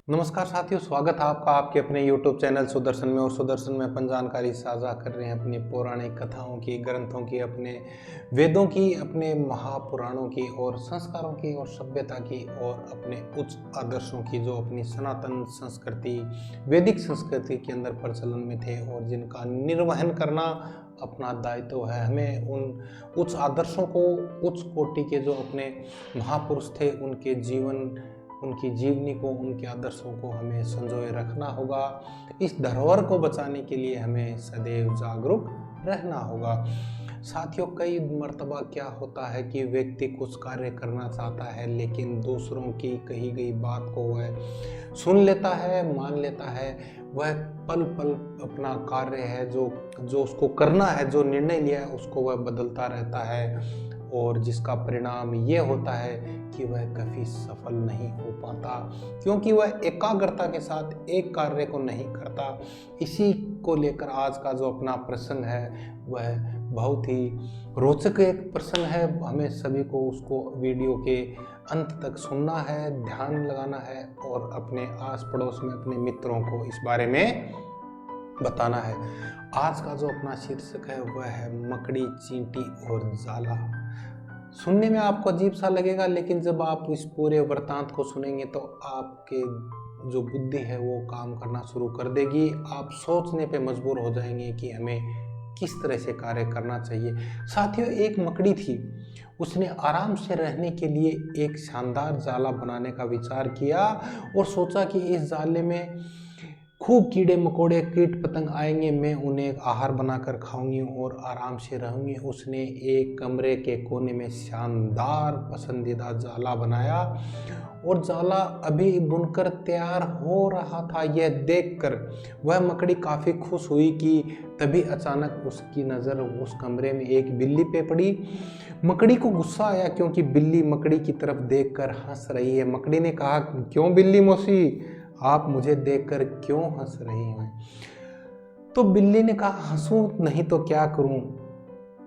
नमस्कार साथियों, स्वागत है आपका आपके अपने YouTube चैनल सुदर्शन में। और सुदर्शन में अपन जानकारी साझा कर रहे हैं अपनी पौराणिक कथाओं की, ग्रंथों की, अपने वेदों की, अपने महापुराणों की और संस्कारों की और सभ्यता की और अपने उच्च आदर्शों की, जो अपनी सनातन संस्कृति, वैदिक संस्कृति के अंदर प्रचलन में थे और जिनका निर्वहन करना अपना दायित्व है। हमें उन उच्च आदर्शों को, उच्च कोटि के जो अपने महापुरुष थे, उनके जीवन, उनकी जीवनी को, उनके आदर्शों को हमें संजोए रखना होगा। इस धरोहर को बचाने के लिए हमें सदैव जागरूक रहना होगा। साथियों, कई मर्तबा क्या होता है कि व्यक्ति कुछ कार्य करना चाहता है, लेकिन दूसरों की कही गई बात को वह सुन लेता है, मान लेता है। वह पल पल अपना कार्य है जो उसको करना है, जो निर्णय लिया है, उसको वह बदलता रहता है और जिसका परिणाम ये होता है कि वह कभी सफल नहीं हो पाता, क्योंकि वह एकाग्रता के साथ एक कार्य को नहीं करता। इसी को लेकर आज का जो अपना प्रसंग है वह बहुत ही रोचक एक प्रसंग है। हमें सभी को उसको वीडियो के अंत तक सुनना है, ध्यान लगाना है और अपने आस पड़ोस में अपने मित्रों को इस बारे में बताना है। आज का जो अपना शीर्षक है वह है मकड़ी, चींटी और जाला। सुनने में आपको अजीब सा लगेगा, लेकिन जब आप इस पूरे वृत्तांत को सुनेंगे तो आपके जो बुद्धि है वो काम करना शुरू कर देगी। आप सोचने पे मजबूर हो जाएंगे कि हमें किस तरह से कार्य करना चाहिए। साथियों, एक मकड़ी थी। उसने आराम से रहने के लिए एक शानदार जाला बनाने का विचार किया और सोचा कि इस जाले में खूब कीड़े मकोड़े, कीट पतंग आएंगे, मैं उन्हें आहार बनाकर खाऊंगी और आराम से रहूंगी। उसने एक कमरे के कोने में शानदार पसंदीदा जाला बनाया और जाला अभी बुनकर तैयार हो रहा था। यह देखकर वह मकड़ी काफ़ी खुश हुई कि तभी अचानक उसकी नज़र उस कमरे में एक बिल्ली पे पड़ी। मकड़ी को गुस्सा आया क्योंकि बिल्ली मकड़ी की तरफ देखकर हंस रही है। मकड़ी ने कहा, क्यों बिल्ली मौसी, आप मुझे देखकर क्यों हंस रही हैं? तो बिल्ली ने कहा, हंसूं नहीं तो क्या करूं?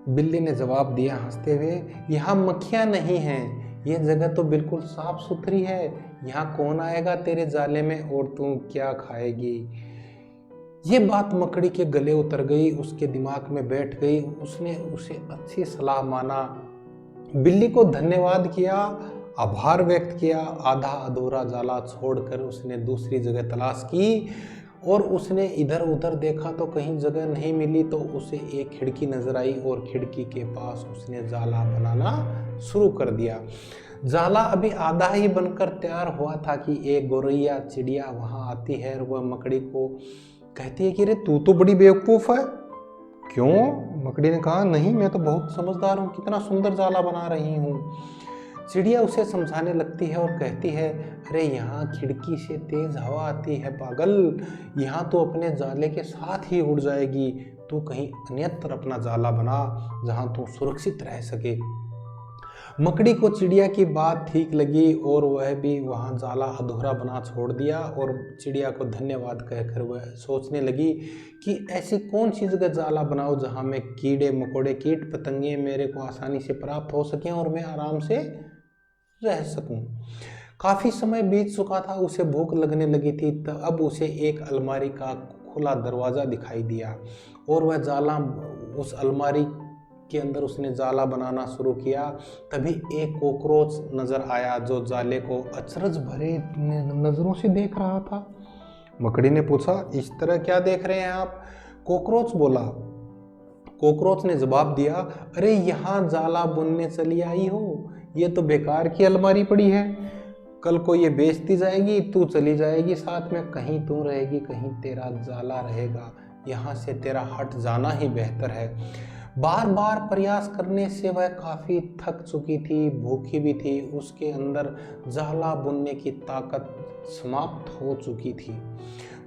बिल्ली ने जवाब दिया हंसते हुए, यहाँ मक्खियां नहीं हैं, यह जगह तो बिल्कुल साफ सुथरी है। यहाँ कौन आएगा तेरे जाले में और तू क्या खाएगी? ये बात मकड़ी के गले उतर गई, उसके दिमाग में बैठ गई। उसने उसे अच्छी सलाह माना, बिल्ली को धन्यवाद किया, आभार व्यक्त किया। आधा अधूरा जाला छोड़कर उसने दूसरी जगह तलाश की और उसने इधर उधर देखा तो कहीं जगह नहीं मिली। तो उसे एक खिड़की नजर आई और खिड़की के पास उसने जाला बनाना शुरू कर दिया। जाला अभी आधा ही बनकर तैयार हुआ था कि एक गौरैया चिड़िया वहां आती है और वह मकड़ी को कहती है कि रे तू तो बड़ी बेवकूफ़ है। क्यों? मकड़ी ने कहा, नहीं, मैं तो बहुत समझदार हूँ, कितना सुंदर जाला बना रही हूँ। चिड़िया उसे समझाने लगती है और कहती है, अरे यहाँ खिड़की से तेज हवा आती है पागल, यहाँ तो अपने जाले के साथ ही उड़ जाएगी। तू कहीं अन्यत्र अपना जाला बना जहाँ तू सुरक्षित रह सके। मकड़ी को चिड़िया की बात ठीक लगी और वह भी वहाँ जाला अधूरा बना छोड़ दिया और चिड़िया को धन्यवाद कहकर वह सोचने लगी कि ऐसी कौन सी जगह जाला बनाओ जहाँ में कीड़े मकोड़े, कीट पतंगे मेरे को आसानी से प्राप्त हो सकें और मैं आराम से रह सकूं। काफी समय बीत चुका था, उसे भूख लगने लगी थी। अब उसे एक अलमारी का खुला दरवाजा दिखाई दिया और वह जाला, उस अलमारी के अंदर उसने जाला बनाना शुरू किया। तभी एक कॉकरोच नजर आया जो जाले को अचरज भरे नजरों से देख रहा था। मकड़ी ने पूछा, इस तरह क्या देख रहे हैं आप? कॉकरोच बोला। कॉकरोच ने जवाब दिया, अरे यहाँ जाला बुनने चली आई हो? ये तो बेकार की अलमारी पड़ी है, कल को ये बेचती जाएगी, तू चली जाएगी साथ में, कहीं तू रहेगी कहीं तेरा जाला रहेगा। यहाँ से तेरा हट जाना ही बेहतर है। बार बार प्रयास करने से वह काफ़ी थक चुकी थी, भूखी भी थी। उसके अंदर जाला बुनने की ताकत समाप्त हो चुकी थी।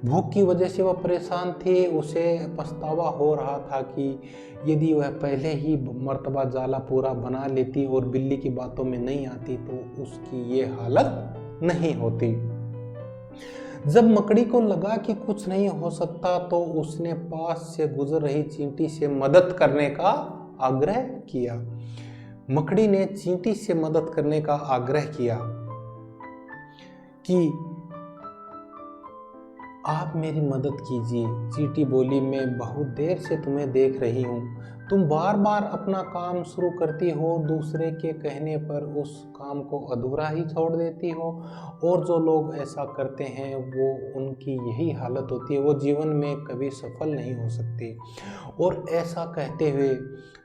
भूख की वजह से वह परेशान थी। उसे पछतावा हो रहा था कि यदि वह पहले ही मर्तबा जाला पूरा बना लेती और बिल्ली की बातों में नहीं आती तो उसकी ये हालत नहीं होती। जब मकड़ी को लगा कि कुछ नहीं हो सकता तो उसने पास से गुजर रही चींटी से मदद करने का आग्रह किया। मकड़ी ने चींटी से मदद करने का आग्रह किया कि आप मेरी मदद कीजिए। चींटी बोली, मैं बहुत देर से तुम्हें देख रही हूँ। तुम बार बार अपना काम शुरू करती हो, दूसरे के कहने पर उस काम को अधूरा ही छोड़ देती हो, और जो लोग ऐसा करते हैं वो उनकी यही हालत होती है, वो जीवन में कभी सफल नहीं हो सकती। और ऐसा कहते हुए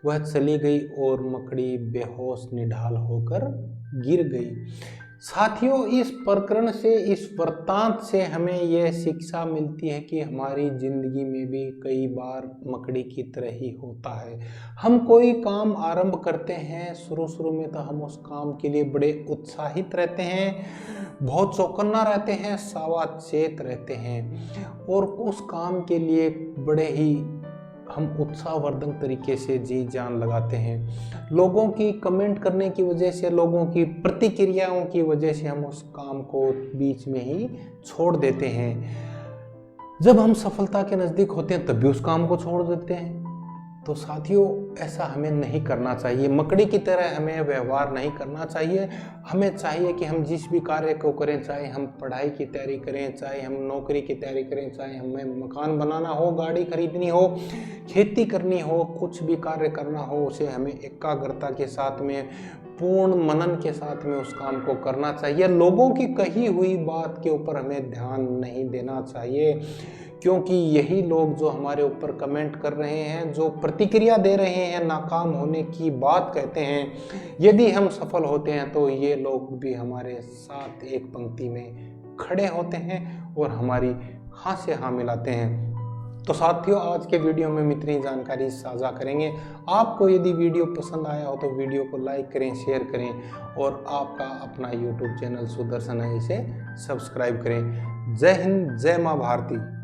वह चली गई और मकड़ी बेहोश निढाल होकर गिर गई। साथियों, इस प्रकरण से, इस वृत्तांत से हमें यह शिक्षा मिलती है कि हमारी जिंदगी में भी कई बार मकड़ी की तरह ही होता है। हम कोई काम आरंभ करते हैं, शुरू शुरू में तो हम उस काम के लिए बड़े उत्साहित रहते हैं, बहुत चौकन्ना रहते हैं, सावाचेत रहते हैं, और उस काम के लिए बड़े ही हम उत्साहवर्धक तरीके से जी जान लगाते हैं। लोगों की कमेंट करने की वजह से, लोगों की प्रतिक्रियाओं की वजह से हम उस काम को बीच में ही छोड़ देते हैं। जब हम सफलता के नज़दीक होते हैं तब भी उस काम को छोड़ देते हैं। तो साथियों, ऐसा हमें नहीं करना चाहिए। मकड़ी की तरह हमें व्यवहार नहीं करना चाहिए। हमें चाहिए कि हम जिस भी कार्य को करें, चाहे हम पढ़ाई की तैयारी करें, चाहे हम नौकरी की तैयारी करें, चाहे हमें मकान बनाना हो, गाड़ी खरीदनी हो, खेती करनी हो, कुछ भी कार्य करना हो, उसे हमें एकाग्रता के साथ में, पूर्ण मनन के साथ में उस काम को करना चाहिए। लोगों की कही हुई बात के ऊपर हमें ध्यान नहीं देना चाहिए, क्योंकि यही लोग जो हमारे ऊपर कमेंट कर रहे हैं, जो प्रतिक्रिया दे रहे हैं, नाकाम होने की बात कहते हैं, यदि हम सफल होते हैं तो ये लोग भी हमारे साथ एक पंक्ति में खड़े होते हैं और हमारी हाँ से हाँ मिलाते हैं। तो साथियों, आज के वीडियो में हम इतनी जानकारी साझा करेंगे। आपको यदि वीडियो पसंद आया हो तो वीडियो को लाइक करें, शेयर करें, और आपका अपना यूट्यूब चैनल सुदर्शन है, इसे सब्सक्राइब करें। जय हिंद, जय माँ भारती।